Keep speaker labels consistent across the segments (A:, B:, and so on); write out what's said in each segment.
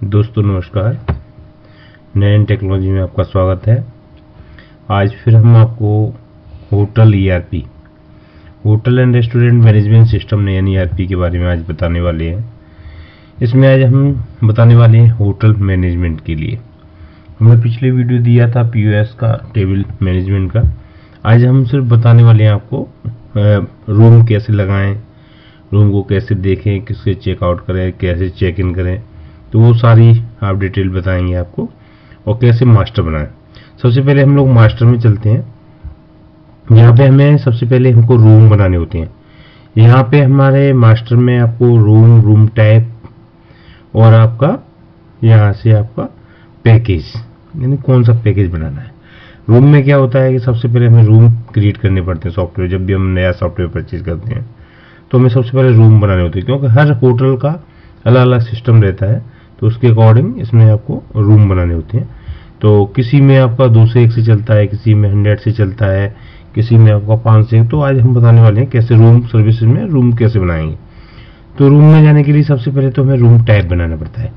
A: दोस्तों नमस्कार, नैन टेक्नोलॉजी में आपका स्वागत है। आज फिर हम आपको hotel ERP, hotel and restaurant management system नैन ईआरपी के बारे में आज बताने वाले हैं। इसमें आज हम बताने वाले हैं होटल मैनेजमेंट के लिए। हमने पिछले वीडियो दिया था पीओएस का, टेबल मैनेजमेंट का। आज हम सिर्फ बताने वाले हैं आपको रूम कैसे लगाएं, रूम को कैसे देखें, किससे चेकआउट करें, कैसे चेक इन करें, तो वो सारी आप डिटेल बताएंगे आपको, और कैसे मास्टर बनाएं। सबसे पहले हम लोग मास्टर में चलते हैं। यहाँ पे हमें सबसे पहले हमको रूम बनाने होते हैं। यहाँ पे हमारे मास्टर में आपको रूम टाइप और आपका यहाँ से आपका पैकेज, यानी कौन सा पैकेज बनाना है। रूम में क्या होता है कि सबसे पहले हमें रूम क्रिएट करने पड़ते हैं। सॉफ्टवेयर जब भी हम नया सॉफ्टवेयर परचेज करते हैं तो हमें सबसे पहले रूम बनाने होते हैं, क्योंकि हर होटल का अलग अलग सिस्टम रहता है, तो उसके अकॉर्डिंग इसमें आपको रूम बनाने होते हैं। तो किसी में आपका 2 से 1 से चलता है, किसी में 100 से चलता है, किसी में आपका 5 से। तो आज हम बताने वाले हैं कैसे रूम सर्विसेज में रूम कैसे बनाएंगे। तो रूम में जाने के लिए सबसे पहले तो हमें रूम टाइप बनाना पड़ता है,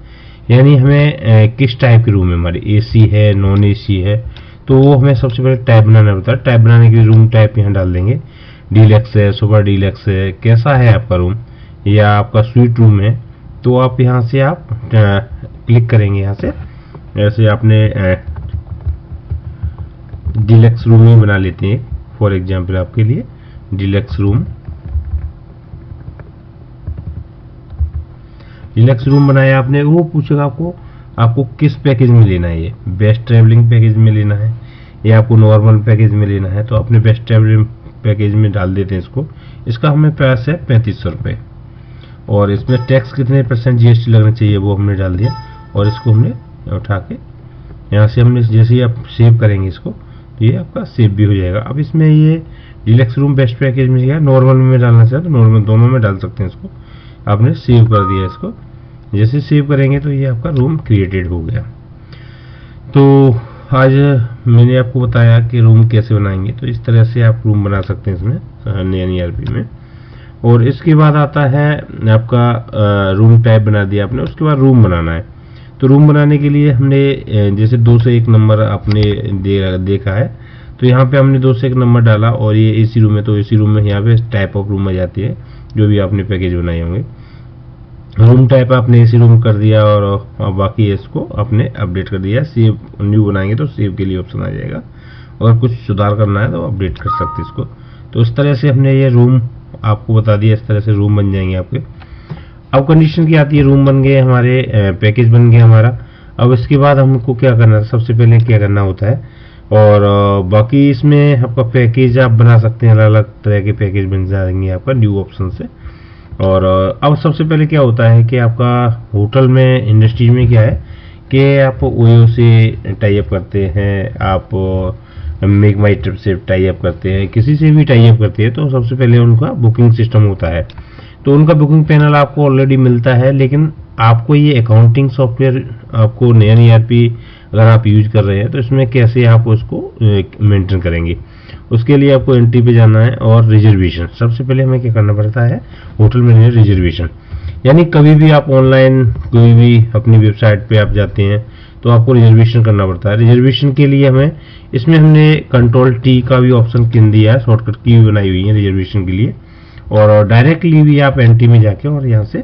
A: यानी हमें किस टाइप की रूम है, हमारी एसी है, नॉन एसी है, तो वो हमें सबसे पहले टाइप बनाना पड़ता है। टाइप बनाने के लिए रूम टाइप यहाँ डाल देंगे। डीलक्स है, सुपर डीलक्स है, कैसा है आपका रूम, या आपका स्वीट रूम है, तो आप यहाँ से आप क्लिक करेंगे। यहाँ से ऐसे आपने डीलक्स रूम ही बना लेते हैं फॉर एग्जांपल आपके लिए। डीलक्स रूम बनाया आपने। वो पूछेगा आपको किस पैकेज में लेना है, ये बेस्ट ट्रैवलिंग पैकेज में लेना है या आपको नॉर्मल पैकेज में लेना है। तो अपने बेस्ट ट्रैवलिंग पैकेज में डाल देते हैं इसको। इसका हमें प्राइस है 3500 रुपये, और इसमें टैक्स कितने % जीएसटी लगना चाहिए वो हमने डाल दिया। और इसको हमने उठा के यहाँ से हमने जैसे ही आप सेव करेंगे इसको, तो ये आपका सेव भी हो जाएगा। अब इसमें ये डीलक्स रूम बेस्ट पैकेज में या नॉर्मल में डालना चाहे तो नॉर्मल, दोनों में डाल सकते हैं। इसको आपने सेव कर दिया। इसको जैसे सेव करेंगे तो ये आपका रूम क्रिएटेड हो गया। तो आज मैंने आपको बताया कि रूम कैसे बनाएंगे, तो इस तरह से आप रूम बना सकते हैं इसमें नैन ईआरपी में। और इसके बाद आता है आपका रूम टाइप बना दिया आपने, उसके बाद रूम बनाना है। तो रूम बनाने के लिए हमने जैसे 2 से 1 नंबर आपने देखा है, तो यहाँ पे हमने 2 से 1 नंबर डाला, और ये एसी रूम है तो एसी रूम में यहाँ पे टाइप ऑफ रूम आ जाती है जो भी आपने पैकेज बनाए होंगे। रूम टाइप आपने एसी रूम कर दिया, और बाकी इसको आपने अपडेट कर दिया। सेव न्यू बनाएंगे तो सेव के लिए ऑप्शन आ जाएगा, अगर कुछ सुधार करना है तो अपडेट कर सकते इसको। तो इस तरह से हमने ये रूम आपको बता दिया, इस तरह से रूम बन जाएंगे आपके। अब कंडीशन क्या आती है, रूम बन गए हमारे, पैकेज बन गया हमारा। अब इसके बाद हमको क्या करना है, सबसे पहले क्या करना होता है, और बाकी इसमें आपका पैकेज आप बना सकते हैं, अलग अलग तरह के पैकेज बन जाएंगे आपका न्यू ऑप्शन से। और अब सबसे पहले क्या होता है कि आपका होटल में, इंडस्ट्री में क्या है कि आप ओयो से टाई अप करते हैं, आप मेक माई ट्रिप से टाई अप करते हैं, किसी से भी टाई अप करते हैं, तो सबसे पहले उनका बुकिंग सिस्टम होता है। तो उनका बुकिंग पैनल आपको ऑलरेडी मिलता है, लेकिन आपको ये अकाउंटिंग सॉफ्टवेयर, आपको नैन ईआरपी अगर आप यूज कर रहे हैं तो इसमें कैसे आप उसको मेंटेन करेंगे, उसके लिए आपको एंट्री पे जाना है। और रिजर्वेशन, सबसे पहले हमें क्या करना पड़ता है, होटल मैनेजर रिजर्वेशन, यानी कभी भी आप ऑनलाइन कोई भी अपनी वेबसाइट पे आप जाते हैं तो आपको रिजर्वेशन करना पड़ता है। रिजर्वेशन के लिए हमें इसमें हमने Ctrl+T का भी ऑप्शन किन दिया है, शॉर्टकट की भी बनाई हुई है रिजर्वेशन के लिए। और डायरेक्टली भी आप एंट्री में जाके और यहाँ से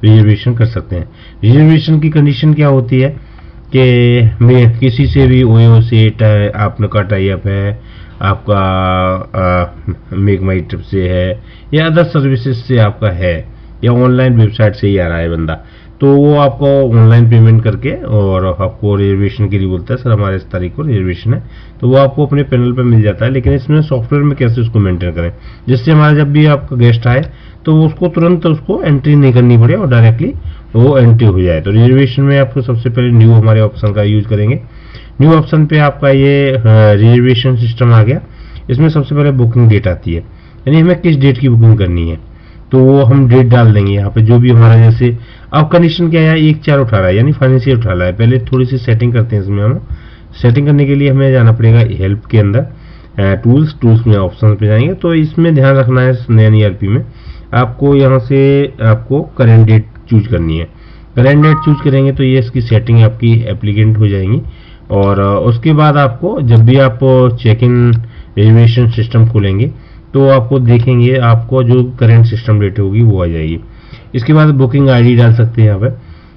A: रिजर्वेशन कर सकते हैं। रिजर्वेशन की कंडीशन क्या होती है कि मैं किसी से भी ओयो से आपका टाई अप है, आपका मेक माई ट्रिप से है, या अदर सर्विसेज से आपका है, या ऑनलाइन वेबसाइट से ही आ रहा है बंदा, तो वो आपको ऑनलाइन पेमेंट करके और आपको रिजर्वेशन के लिए बोलता है, सर हमारे इस तारीख को रिजर्वेशन है, तो वो आपको अपने पैनल पे मिल जाता है। लेकिन इसमें सॉफ्टवेयर में कैसे उसको मेंटेन करें, जिससे हमारा जब भी आपका गेस्ट आए तो उसको तुरंत उसको एंट्री नहीं करनी पड़े और डायरेक्टली वो एंट्री हो जाए। तो रिजर्वेशन में आपको सबसे पहले न्यू हमारे ऑप्शन का यूज करेंगे। न्यू ऑप्शन पे आपका ये रिजर्वेशन सिस्टम आ गया। इसमें सबसे पहले बुकिंग डेट आती है, यानी हमें किस डेट की बुकिंग करनी है, तो वो हम डेट डाल देंगे यहाँ पे जो भी हमारा। जैसे अब कंडीशन क्या है, 1/4/18 यानी फाइनेंशियल 18 है। पहले थोड़ी सी सेटिंग करते हैं इसमें। हम सेटिंग करने के लिए हमें जाना पड़ेगा हेल्प के अंदर, टूल्स में ऑप्शन पे जाएंगे। तो इसमें ध्यान रखना है नैन ईआरपी में, आपको यहाँ से आपको करेंट डेट चूज करनी है। करेंट डेट चूज करेंगे तो ये इसकी सेटिंग आपकी एप्लीकेंट हो जाएंगी। और उसके बाद आपको जब भी आप चेक इन रिजर्वेशन सिस्टम खोलेंगे तो आपको देखेंगे आपको जो करेंट सिस्टम डेट होगी वो आ जाएगी। इसके बाद बुकिंग आईडी डाल सकते हैं यहाँ पे।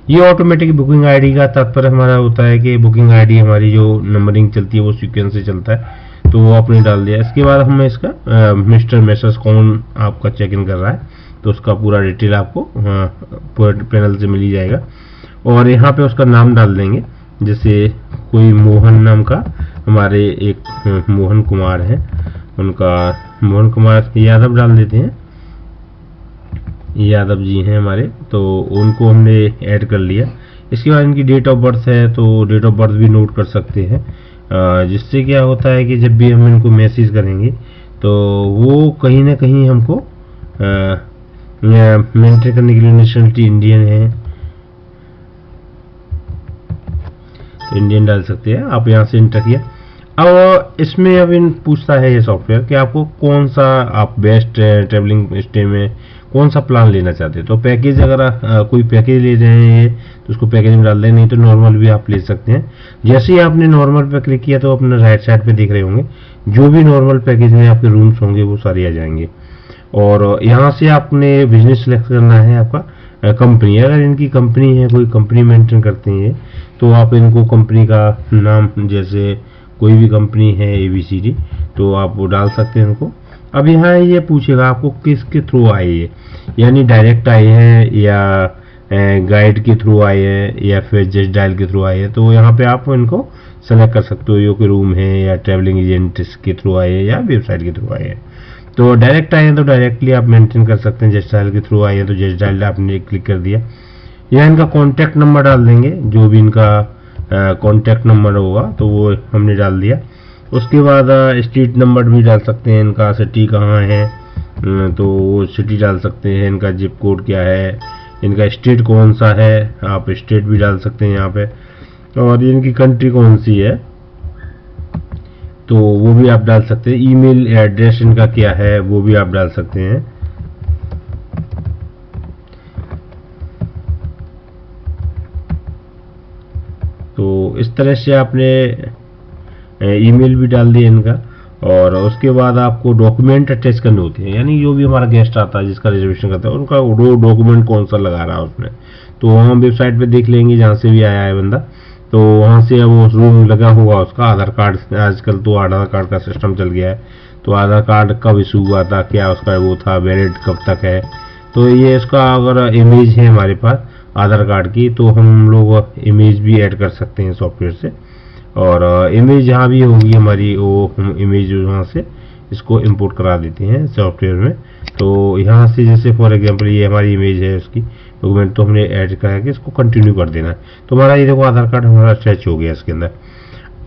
A: ये ऑटोमेटिक बुकिंग आईडी का तात्पर्य हमारा होता है कि बुकिंग आईडी हमारी जो नंबरिंग चलती है वो सीक्वेंस से चलता है, तो वो आपने डाल दिया। इसके बाद हम इसका मिस्टर मैसेज कौन आपका चेक इन कर रहा है तो उसका पूरा डिटेल आपको पूरा पैनल से मिल ही जाएगा। और यहाँ पे उसका नाम डाल देंगे, जैसे कोई मोहन नाम का हमारे एक मोहन कुमार है, उनका मोहन कुमार यादव डाल देते हैं, यादव जी हैं हमारे, तो उनको हमने ऐड कर लिया। इसके बाद इनकी डेट ऑफ बर्थ है तो डेट ऑफ बर्थ भी नोट कर सकते हैं, जिससे क्या होता है कि जब भी हम इनको मैसेज करेंगे तो वो कहीं ना कहीं हमको मेंटेन करने के लिए नेशनलिटी इंडियन है तो इंडियन डाल सकते हैं आप, यहाँ से इंटर किया। अब इसमें अब इन पूछता है ये सॉफ्टवेयर कि आपको कौन सा आप बेस्ट ट्रेवलिंग स्टे में कौन सा प्लान लेना चाहते हैं। तो पैकेज अगर कोई पैकेज ले रहे हैं तो उसको पैकेज में डाल दें, नहीं तो नॉर्मल भी आप ले सकते हैं। जैसे ही आपने नॉर्मल पे क्लिक किया तो अपने राइट साइड पे देख रहे होंगे जो भी नॉर्मल पैकेज में आपके रूम्स होंगे वो सारे आ जाएंगे। और यहाँ से आपने बिजनेस सेलेक्ट करना है आपका कंपनी, अगर इनकी कंपनी है कोई कंपनी मेंटेन करते हैं तो आप इनको कंपनी का नाम, जैसे कोई भी कंपनी है ABCD तो आप वो डाल सकते हैं इनको। अब यहाँ ये पूछेगा आपको किसके थ्रू आए है, यानी डायरेक्ट आए हैं या गाइड के थ्रू आए हैं या फिर जस्ट डायल के थ्रू आए हैं, तो यहाँ पे आप इनको सेलेक्ट कर सकते हो, यो कि रूम है या ट्रैवलिंग एजेंट के थ्रू आए हैं या वेबसाइट के थ्रू आए हैं। तो डायरेक्ट आए हैं तो डायरेक्टली आप मेंटेन कर सकते हैं, जस्ट डायल के थ्रू आए हैं तो जस्ट डायल आपने क्लिक कर दिया। या इनका कॉन्टैक्ट नंबर डाल देंगे, जो भी इनका कॉन्टैक्ट नंबर होगा तो वो हमने डाल दिया। उसके बाद स्ट्रीट नंबर भी डाल सकते हैं, इनका सिटी कहाँ है तो वो सिटी डाल सकते हैं, इनका जिप कोड क्या है, इनका स्टेट कौन सा है आप स्टेट भी डाल सकते हैं यहाँ पे, और इनकी कंट्री कौन सी है तो वो भी आप डाल सकते हैं। ईमेल एड्रेस इनका क्या है वो भी आप डाल सकते हैं। तो इस तरह से आपने ईमेल भी डाल दिया इनका। और उसके बाद आपको डॉक्यूमेंट अटैच करने होते हैं, यानी जो भी हमारा गेस्ट आता है जिसका रिजर्वेशन करता है उनका वो डॉक्यूमेंट कौन सा लगा रहा है उसमें, तो हम वेबसाइट पे देख लेंगे जहाँ से भी आया है बंदा, तो वहाँ से अब वो रूम लगा हुआ उसका आधार कार्ड, आजकल तो आधार कार्ड का सिस्टम चल गया है, तो आधार कार्ड कब इशू हुआ था, क्या उसका वो था, वैलिड कब तक है, तो ये इसका अगर इमेज है हमारे पास आधार कार्ड की तो हम लोग इमेज भी ऐड कर सकते हैं सॉफ्टवेयर से। और इमेज जहाँ भी होगी हमारी वो हम इमेज वहाँ से इसको इंपोर्ट करा देते हैं सॉफ्टवेयर में। तो यहाँ से जैसे फॉर एग्जांपल ये हमारी इमेज है उसकी डॉक्यूमेंट, तो हमने ऐड करा के इसको कंटिन्यू कर देना है। तो हमारा ये देखो आधार कार्ड हमारा अटैच हो गया इसके अंदर।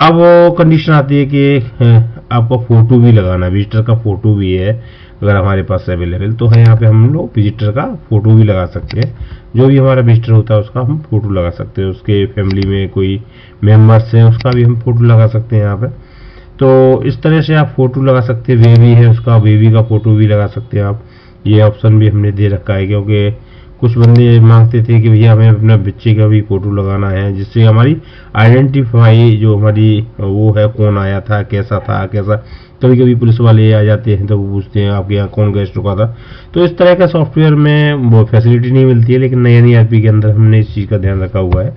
A: अब वो कंडीशन आती है कि आपको फोटो भी लगाना है, विजिटर का फोटो भी है अगर हमारे पास अवेलेबल, तो है यहाँ पे हम लोग विजिटर का फोटो भी लगा सकते हैं। जो भी हमारा विजिटर होता है उसका हम फोटो लगा सकते हैं, उसके फैमिली में कोई मेंबर्स है उसका भी हम फोटो लगा सकते हैं यहाँ पे। तो इस तरह से आप फोटो लगा सकते हैं, बेबी है उसका बेबी का फोटो भी लगा सकते हैं आप, ये ऑप्शन भी हमने दे रखा है क्योंकि कुछ बंदे मांगते थे कि भैया हमें अपने बच्चे का भी फोटो लगाना है, जिससे हमारी आइडेंटिफाई जो हमारी वो है कौन आया था कैसा था कैसा, कभी कभी पुलिस वाले आ जाते हैं तो वो पूछते हैं आपके यहाँ कौन गेस्ट रुका था। तो इस तरह का सॉफ्टवेयर में वो फैसिलिटी नहीं मिलती है, लेकिन नई ERP के अंदर हमने इस चीज़ का ध्यान रखा हुआ है।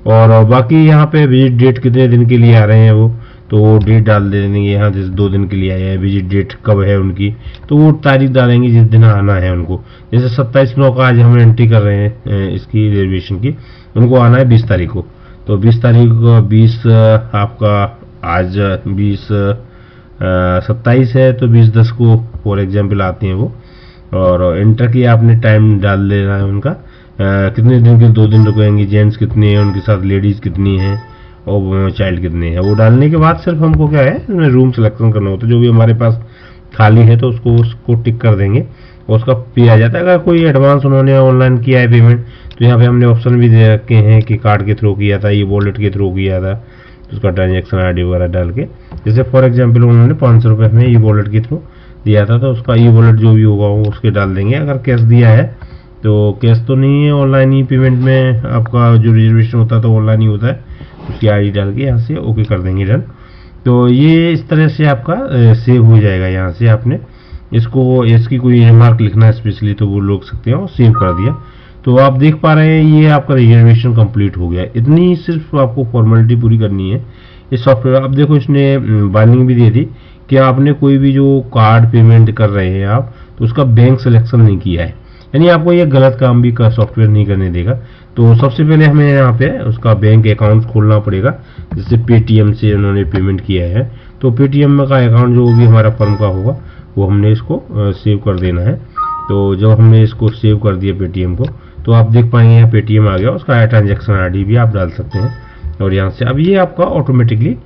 A: और बाकी यहाँ पे विजिट डेट कितने दिन के लिए आ रहे हैं वो, तो वो डेट डाल देंगे यहाँ, जैसे 2 दिन के लिए आए हैं, विजिट डेट कब है उनकी तो वो तारीख डालेंगे जिस दिन आना है उनको। जैसे 27/9 का आज हम एंट्री कर रहे हैं इसकी रिजर्वेशन की, उनको आना है 20 तारीख को, तो 20 तारीख को 20 आपका आज 20 27 है तो 20/10 को फॉर एग्जाम्पल आते हैं वो। और इंटर की आपने टाइम डाल देना है उनका, कितने दिन के 2 दिन रुकेंगे, जेंट्स कितने हैं उनके साथ, लेडीज कितनी हैं और चाइल्ड कितने हैं। वो डालने के बाद सिर्फ हमको क्या है उसमें रूम सिलेक्शन करना होता है, जो भी हमारे पास खाली है तो उसको टिक कर देंगे और उसका पे आ जाता है। अगर कोई एडवांस उन्होंने ऑनलाइन किया है पेमेंट तो यहाँ पे हमने ऑप्शन भी दे रखे हैं कि कार्ड के थ्रू किया था, ये वॉलेट के थ्रू किया था, तो उसका ट्रांजेक्शन ID वगैरह डाल के, जैसे फॉर एग्जाम्पल उन्होंने 500 रुपये हमें ई वॉलेट के थ्रू दिया था तो उसका ई वॉलेट जो भी होगा वो उसके डाल देंगे। अगर कैश दिया है तो कैश तो नहीं है, ऑनलाइन ही पेमेंट में आपका जो रिजर्वेशन होता है तो ऑनलाइन ही होता है। उसकी आईडी डाल के यहाँ से ओके कर देंगे, डन। तो ये इस तरह से आपका सेव हो जाएगा। यहाँ से आपने इसको, इसकी कोई रिमार्क लिखना है स्पेशली तो वो लोग सकते हैं, और सेव कर दिया। तो आप देख पा रहे हैं ये आपका रिजर्वेशन कंप्लीट हो गया। इतनी सिर्फ आपको फॉर्मेलिटी पूरी करनी है इस सॉफ्टवेयर। अब देखो इसने वार्निंग भी दे दी कि आपने कोई भी जो कार्ड पेमेंट कर रहे हैं आप, तो उसका बैंक सिलेक्शन नहीं किया है, यानी आपको ये गलत काम भी का सॉफ्टवेयर नहीं करने देगा। तो सबसे पहले हमें यहाँ पे उसका बैंक अकाउंट खोलना पड़ेगा। जैसे पेटीएम से उन्होंने पेमेंट किया है तो पेटीएम का अकाउंट जो भी हमारा फर्म का होगा वो हमने इसको सेव कर देना है। तो जब हमने इसको सेव कर दिया पेटीएम को, तो आप देख पाएंगे यहाँ पेटीएम आ गया, उसका ट्रांजेक्शन आईडी भी आप डाल सकते हैं। और यहाँ से अब ये आपका ऑटोमेटिकली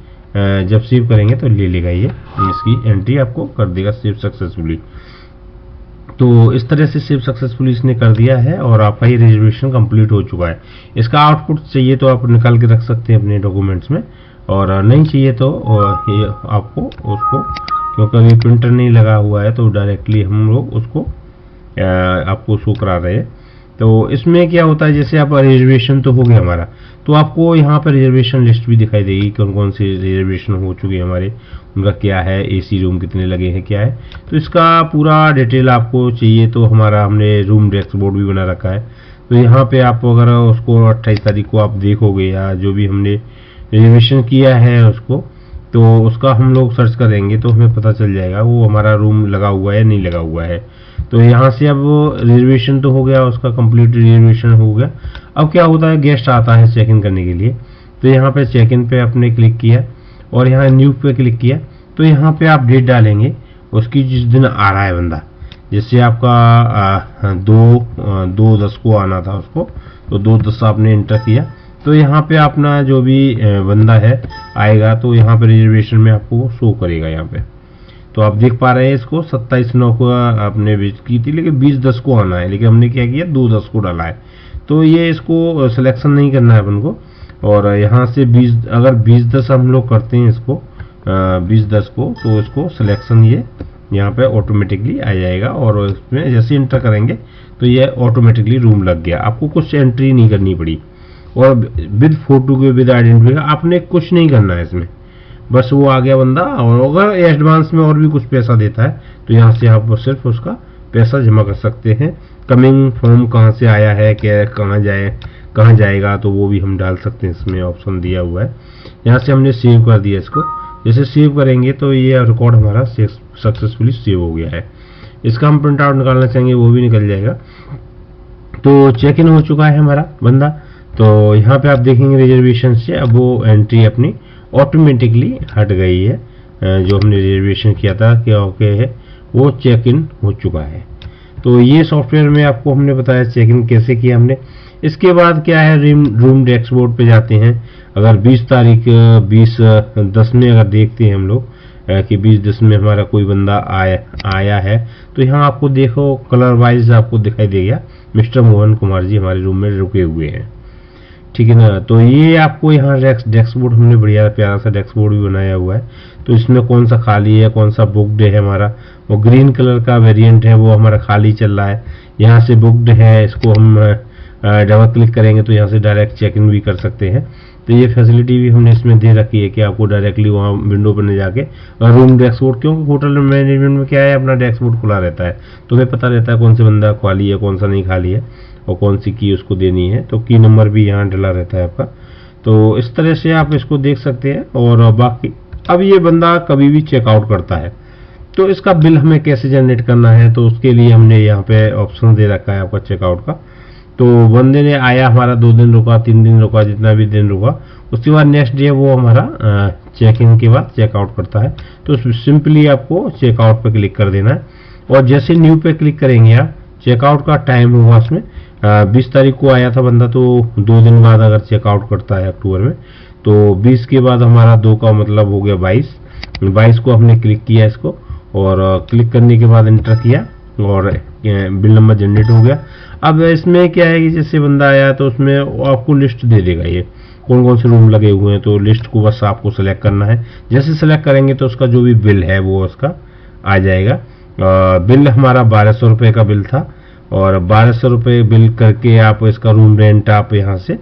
A: जब सेव करेंगे तो ले लेगा, ये इसकी एंट्री आपको कर देगा सेव सक्सेसफुली। तो इस तरह से सेव सक्सेसफुली इसने कर दिया है और आपका ये रिजर्वेशन कंप्लीट हो चुका है। इसका आउटपुट चाहिए तो आप निकाल के रख सकते हैं अपने डॉक्यूमेंट्स में, और नहीं चाहिए तो ये आपको उसको, क्योंकि अभी प्रिंटर नहीं लगा हुआ है तो डायरेक्टली हम लोग उसको आपको शो करा रहे हैं। तो इसमें क्या होता है, जैसे आप रिजर्वेशन तो हो गया हमारा, तो आपको यहाँ पर रिजर्वेशन लिस्ट भी दिखाई देगी, कौन कौन सी रिजर्वेशन हो चुकी है हमारे, उनका क्या है, एसी रूम कितने लगे हैं, क्या है। तो इसका पूरा डिटेल आपको चाहिए तो हमारा हमने रूम डैशबोर्ड भी बना रखा है। तो यहाँ पे आप अगर उसको 28 तारीख को आप देखोगे, या जो भी हमने रिजर्वेशन किया है उसको, तो उसका हम लोग सर्च करेंगे तो हमें पता चल जाएगा वो हमारा रूम लगा हुआ है नहीं लगा हुआ है। तो यहाँ से अब रिजर्वेशन तो हो गया, उसका कंप्लीट रिजर्वेशन हो गया। अब क्या होता है, गेस्ट आता है चेक इन करने के लिए, तो यहाँ पे चेक इन पे आपने क्लिक किया और यहाँ न्यू पे क्लिक किया। तो यहाँ पे आप डेट डालेंगे उसकी, जिस दिन आ रहा है बंदा। जैसे आपका 2/10 को आना था उसको, तो 2/10 आपने इंटर किया। तो यहाँ पे अपना जो भी बंदा है आएगा, तो यहाँ पे रिजर्वेशन में आपको शो करेगा यहाँ पे। तो आप देख पा रहे हैं इसको 27/9 को आपने विजिट की थी, लेकिन 20/10 को आना है, लेकिन हमने क्या किया 2/10 को डाला है। तो ये इसको सिलेक्शन नहीं करना है अपन को। और यहाँ से 20, अगर 20/10 हम लोग करते हैं इसको 20/10 को, तो इसको सिलेक्शन ये यहाँ पे ऑटोमेटिकली आ जाएगा, और इसमें जैसे इंटर करेंगे तो ये ऑटोमेटिकली रूम लग गया। आपको कुछ एंट्री नहीं करनी पड़ी, और विद फोटो के विद आइडेंटिटी आपने कुछ नहीं करना है इसमें, बस वो आ गया बंदा। और अगर एडवांस में और भी कुछ पैसा देता है तो यहाँ से आप सिर्फ उसका पैसा जमा कर सकते हैं। कमिंग फॉर्म कहाँ से आया है, क्या कहाँ जाएगा, तो वो भी हम डाल सकते हैं, इसमें ऑप्शन दिया हुआ है। यहाँ से हमने सेव कर दिया इसको। जैसे सेव करेंगे तो ये रिकॉर्ड हमारा सक्सेसफुली सेव हो गया है। इसका हम प्रिंट आउट निकालना चाहेंगे वो भी निकल जाएगा। तो चेक इन हो चुका है हमारा बंदा। तो यहाँ पे आप देखेंगे रिजर्वेशन से अब वो एंट्री अपनी ऑटोमेटिकली हट गई है। जो हमने रिजर्वेशन किया था क्या ओके है, वो चेक इन हो चुका है। तो ये सॉफ्टवेयर में आपको हमने बताया चेक इन कैसे किया हमने। इसके बाद क्या है, रूम डैशबोर्ड पे जाते हैं। अगर 20/10 में अगर देखते हैं हम लोग कि 20/10 में हमारा कोई बंदा आया है, तो यहाँ आपको देखो कलर वाइज आपको दिखाई देगा मिस्टर मोहन कुमार जी हमारे रूम में रुके हुए हैं, ठीक है ना। तो ये आपको यहाँ डैशबोर्ड हमने बढ़िया प्यारा सा डैशबोर्ड भी बनाया हुआ है। तो इसमें कौन सा खाली है, कौन सा बुक्ड है हमारा, वो ग्रीन कलर का वेरिएंट है वो हमारा खाली चल रहा है। यहाँ से बुक्ड है, इसको हम डबल क्लिक करेंगे तो यहाँ से डायरेक्ट चेक इन भी कर सकते हैं। तो ये फैसिलिटी भी हमने इसमें दे रखी है कि आपको डायरेक्टली वहाँ विंडो पर नहीं जाके रूम डैशबोर्ड, क्योंकि होटल मैनेजमेंट में क्या है अपना डैशबोर्ड खुला रहता है, तो हमें पता रहता है कौन से बंदा खाली है कौन सा नहीं खाली है और कौन सी की उसको देनी है। तो की नंबर भी यहाँ डला रहता है आपका। तो इस तरह से आप इसको देख सकते हैं। और बाकी अब ये बंदा कभी भी चेकआउट करता है तो इसका बिल हमें कैसे जनरेट करना है, तो उसके लिए हमने यहाँ पे ऑप्शन दे रखा है आपका चेकआउट का। तो बंदे ने आया हमारा 2 दिन रुका, 3 दिन रुका, जितना भी दिन रुका, उसके बाद नेक्स्ट डे वो हमारा चेक इन के बाद चेकआउट करता है। तो सिंपली आपको चेकआउट पे क्लिक कर देना है, और जैसे न्यू पे क्लिक करेंगे आप, चेकआउट का टाइम होगा उसमें 20 तारीख को आया था बंदा, तो 2 दिन बाद अगर चेकआउट करता है अक्टूबर में, तो 20 के बाद हमारा 2 का मतलब हो गया 22 को हमने क्लिक किया इसको, और क्लिक करने के बाद इंटर किया और बिल नंबर जनरेट हो गया। अब इसमें क्या है कि जैसे बंदा आया तो उसमें आपको लिस्ट दे देगा ये कौन कौन से रूम लगे हुए हैं। तो लिस्ट को बस आपको सेलेक्ट करना है, जैसे सेलेक्ट करेंगे तो उसका जो भी बिल है वो उसका आ जाएगा। बिल हमारा 1200 रुपये का बिल था, और 1200 रुपये बिल करके आप इसका रूम रेंट आप यहाँ से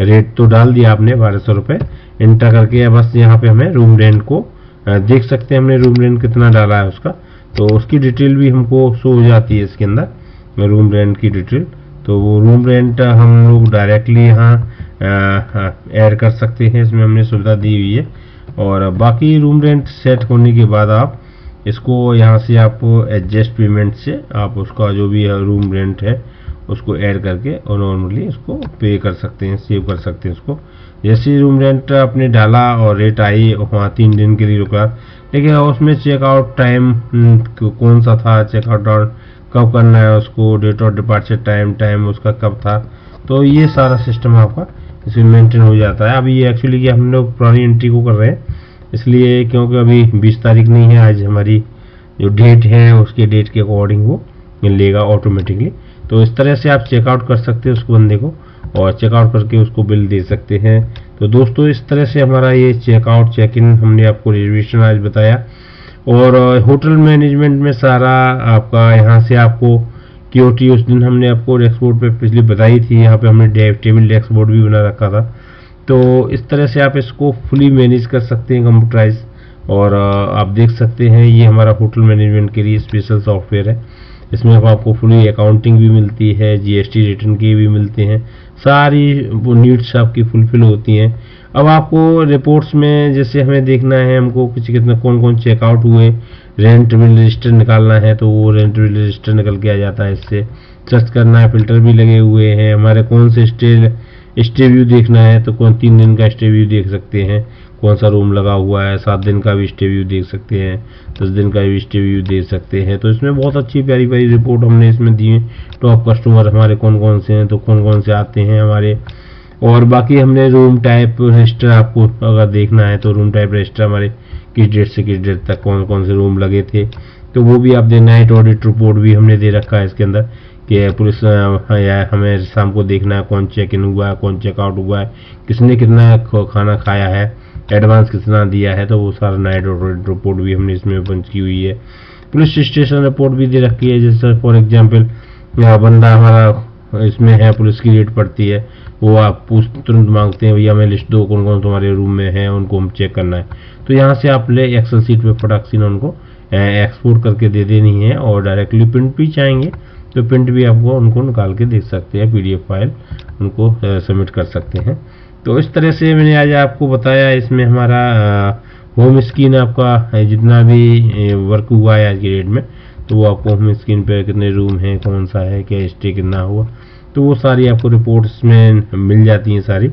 A: रेट तो डाल दिया आपने 1200 रुपये एंटर करके, बस यहाँ पे हमें रूम रेंट को देख सकते हैं हमने रूम रेंट कितना डाला है उसका, तो उसकी डिटेल भी हमको शो हो जाती है इसके अंदर रूम रेंट की डिटेल। तो वो रूम रेंट हम लोग डायरेक्टली यहाँ ऐड कर सकते हैं, इसमें हमने सुविधा दी हुई है। और बाकी रूम रेंट सेट होने के बाद आप इसको यहाँ से आप एडजस्ट पेमेंट से आप उसका जो भी रूम रेंट है उसको ऐड करके और नॉर्मली इसको पे कर सकते हैं, सेव कर सकते हैं उसको। जैसे रूम रेंट आपने डाला और रेट आई वहाँ 3 दिन के लिए रुका, लेकिन उसमें चेकआउट टाइम कौन सा था, चेकआउट कब करना है उसको, डेट ऑफ डिपार्चर टाइम उसका कब था, तो ये सारा सिस्टम आपका इसमें मेंटेन हो जाता है। अभी ये एक्चुअली कि हम लोग पुरानी एंट्री को कर रहे हैं इसलिए, क्योंकि अभी 20 तारीख नहीं है, आज हमारी जो डेट है उसके डेट के अकॉर्डिंग वो लेगा ऑटोमेटिकली। तो इस तरह से आप चेकआउट कर सकते हैं उस बंदे को और चेकआउट करके उसको बिल दे सकते हैं। तो दोस्तों इस तरह से हमारा ये चेकआउट चेक इन हमने आपको रिजर्वेशन आज बताया। और होटल मैनेजमेंट में सारा आपका यहाँ से आपको क्यूटी उस दिन हमने आपको डैशबोर्ड पे पिछली बताई थी, यहाँ पे हमने टेबल डैशबोर्ड भी बना रखा था। तो इस तरह से आप इसको फुली मैनेज कर सकते हैं कंप्यूटराइज। और आप देख सकते हैं ये हमारा होटल मैनेजमेंट के लिए स्पेशल सॉफ्टवेयर है, इसमें आपको फुली अकाउंटिंग भी मिलती है, जीएसटी रिटर्न की भी मिलते हैं, सारी वो नीड्स आपकी फुलफिल होती हैं। अब आपको रिपोर्ट्स में जैसे हमें देखना है हमको कितना कौन कौन चेकआउट हुए, रेंट बिल रजिस्टर निकालना है तो वो रेंट बिल रजिस्टर निकल के आ जाता है, इससे सर्च करना है, फिल्टर भी लगे हुए हैं हमारे, कौन से स्टे व्यू देखना है तो कौन 3 दिन का स्टे व्यू देख सकते हैं, कौन सा रूम लगा हुआ है, 7 दिन का भी स्टे व्यू देख सकते हैं, 10 दिन का भी स्टे व्यू देख सकते हैं। तो इसमें बहुत अच्छी प्यारी प्यारी रिपोर्ट हमने इसमें दी है। टॉप कस्टमर हमारे कौन कौन से हैं, तो कौन कौन से आते हैं हमारे। और बाकी हमने रूम टाइप रजिस्टर आपको अगर देखना है तो रूम टाइप रजिस्टर हमारे किस डेट से किस डेट तक कौन कौन से रूम लगे थे तो वो भी आप दे, नाइट ऑडिट रिपोर्ट भी हमने दे रखा है इसके अंदर कि पुलिस या हमें शाम को देखना है कौन चेक इन हुआ है, कौन चेकआउट हुआ है, किसने कितना खाना खाया है, एडवांस कितना दिया है, तो वो सारा नाइट ऑडिट रिपोर्ट भी हमने इसमें पंच की हुई है। पुलिस स्टेशन रिपोर्ट भी दे रखी है, जैसे फॉर एग्जाम्पल बंदा हमारा इसमें है, पुलिस की रेट पड़ती है, वो आप तुरंत मांगते हैं भैया हमें लिस्ट दो कौन कौन तुम्हारे रूम में है, उनको हम चेक करना है। तो यहाँ से आप ले एक्सेल शीट पे फटाक से उनको एक्सपोर्ट करके दे देनी है और डायरेक्टली प्रिंट भी चाहेंगे तो प्रिंट भी आपको उनको निकाल के देख सकते हैं, पीडीएफ फाइल उनको सबमिट कर सकते हैं। तो इस तरह से मैंने आज आपको बताया, इसमें हमारा होम स्क्रीन आपका जितना भी वर्क हुआ है आज की डेट में, तो वो आपको होम स्क्रीन पे कितने रूम हैं, कौन सा है, क्या स्टे कितना हुआ, तो वो सारी आपको रिपोर्ट्स में मिल जाती हैं सारी।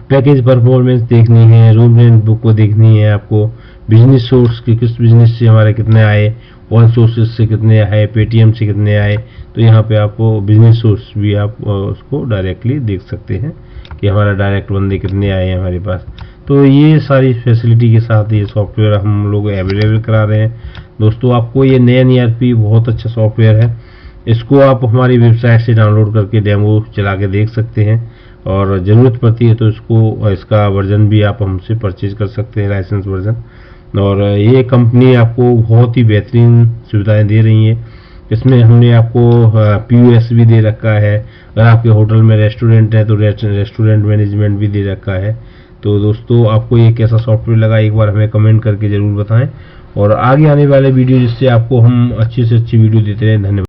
A: पैकेज परफॉर्मेंस देखनी है, रूम रेंट बुक को देखनी है आपको, बिजनेस सोर्स की किस बिजनेस से हमारे कितने आए, ऑल सोर्सेज से कितने आए, पेटीएम से कितने आए, तो यहाँ पे आपको बिजनेस सोर्स भी आप उसको डायरेक्टली देख सकते हैं कि हमारा डायरेक्ट बंदे कितने आए हैं हमारे पास। तो ये सारी फैसिलिटी के साथ ये सॉफ्टवेयर हम लोग अवेलेबल करा रहे हैं। दोस्तों आपको ये नैन ईआरपी बहुत अच्छा सॉफ्टवेयर है, इसको आप हमारी वेबसाइट से डाउनलोड करके डेमो चला के देख सकते हैं और ज़रूरत पड़ती है तो इसका वर्जन भी आप हमसे परचेज कर सकते हैं, लाइसेंस वर्जन। और ये कंपनी आपको बहुत ही बेहतरीन सुविधाएं दे रही है। इसमें हमने आपको पीयूएस भी दे रखा है, अगर आपके होटल में रेस्टोरेंट है तो रेस्टोरेंट मैनेजमेंट भी दे रखा है। तो दोस्तों आपको ये कैसा सॉफ्टवेयर लगा एक बार हमें कमेंट करके ज़रूर बताएं और आगे आने वाले वीडियो जिससे आपको हम अच्छी से अच्छी वीडियो देते रहें। धन्यवाद।